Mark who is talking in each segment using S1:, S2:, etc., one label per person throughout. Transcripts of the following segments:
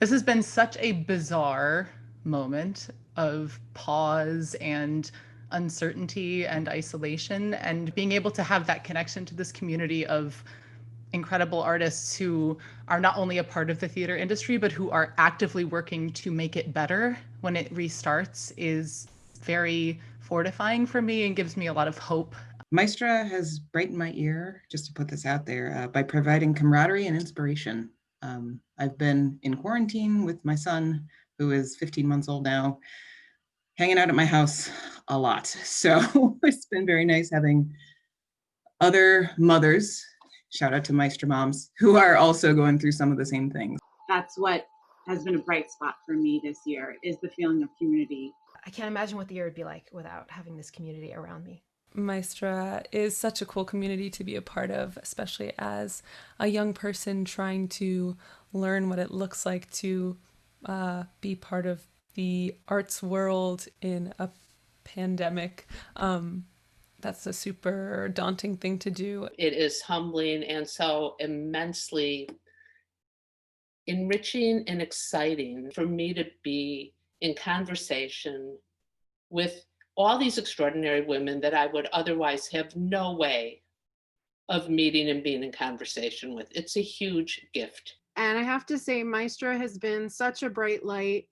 S1: This has been such a bizarre moment of pause and uncertainty and isolation, and being able to have that connection to this community of incredible artists who are not only a part of the theater industry, but who are actively working to make it better when it restarts is very fortifying for me and gives me a lot of hope.
S2: Maestra has brightened my year, just to put this out there, by providing camaraderie and inspiration. I've been in quarantine with my son, who is 15 months old now, hanging out at my house a lot. So it's been very nice having other mothers, shout out to Maestra moms, who are also going through some of the same things.
S3: That's what has been a bright spot for me this year, is the feeling of community.
S4: I can't imagine what the year would be like without having this community around me.
S5: Maestra is such a cool community to be a part of, especially as a young person trying to learn what it looks like to be part of the arts world in a pandemic. That's a super daunting thing to do.
S6: It is humbling and so immensely enriching and exciting for me to be in conversation with all these extraordinary women that I would otherwise have no way of meeting and being in conversation with. It's a huge gift.
S7: And I have to say, Maestra has been such a bright light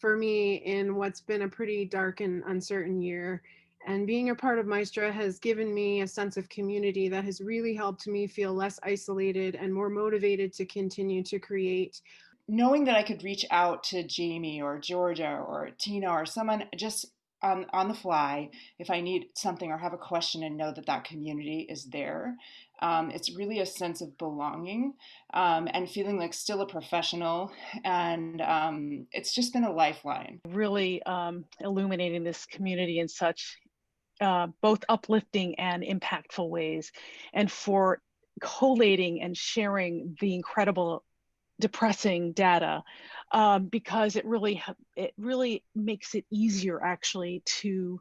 S7: for me in what's been a pretty dark and uncertain year. And being a part of Maestra has given me a sense of community that has really helped me feel less isolated and more motivated to continue to create.
S8: Knowing that I could reach out to Jamie or Georgia or Tina or someone just on the fly if I need something or have a question, and know that that community is there. It's really a sense of belonging and feeling like still a professional, and it's just been a lifeline.
S9: Really illuminating this community in such both uplifting and impactful ways, and for collating and sharing the incredible depressing data, because it really makes it easier actually to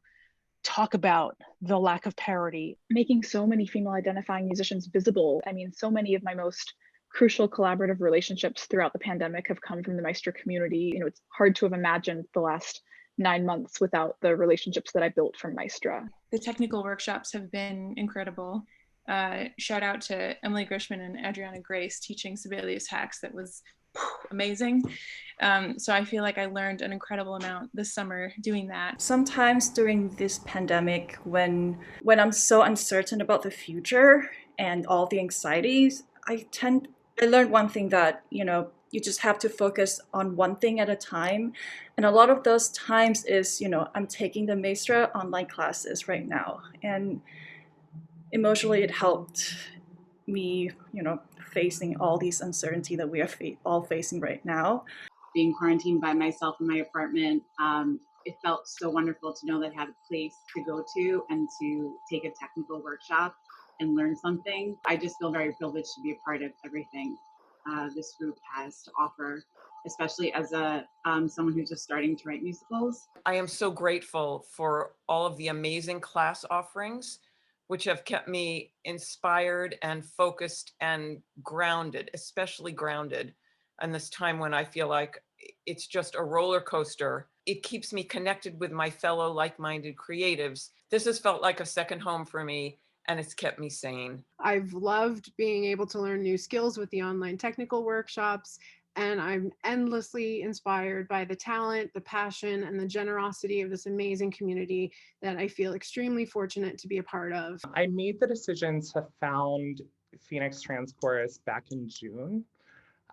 S9: talk about the lack of parity.
S10: Making so many female identifying musicians visible. I mean, so many of my most crucial collaborative relationships throughout the pandemic have come from the Maestra community. You know, it's hard to have imagined the last 9 months without the relationships that I built from Maestra.
S11: The technical workshops have been incredible. Shout out to Emily Grishman and Adriana Grace teaching Sibelius hacks. That was amazing. So I feel like I learned an incredible amount this summer doing that.
S12: Sometimes during this pandemic, when I'm so uncertain about the future and all the anxieties, I learned one thing, that, you know, you just have to focus on one thing at a time. And a lot of those times is, you know, I'm taking the Maestra online classes right now. And emotionally, it helped me, you know, facing all these uncertainty that we are all facing right now.
S3: Being quarantined by myself in my apartment, it felt so wonderful to know that I had a place to go to and to take a technical workshop and learn something. I just feel very privileged to be a part of everything this group has to offer, especially as someone who's just starting to write musicals.
S13: I am so grateful for all of the amazing class offerings, which have kept me inspired and focused and grounded, especially grounded in this time when I feel like it's just a roller coaster. It keeps me connected with my fellow like-minded creatives. This has felt like a second home for me, and it's kept me sane.
S7: I've loved being able to learn new skills with the online technical workshops, and I'm endlessly inspired by the talent, the passion, and the generosity of this amazing community that I feel extremely fortunate to be a part of.
S14: I made the decision to found Phoenix Trans Chorus back in June.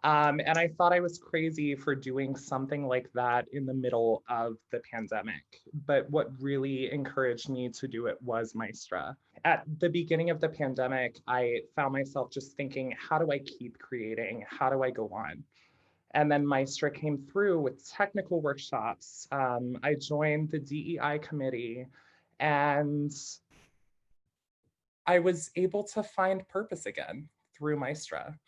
S14: And I thought I was crazy for doing something like that in the middle of the pandemic. But what really encouraged me to do it was Maestra. At the beginning of the pandemic, I found myself just thinking, how do I keep creating? How do I go on? And then Maestra came through with technical workshops. I joined the DEI committee, and I was able to find purpose again through Maestra.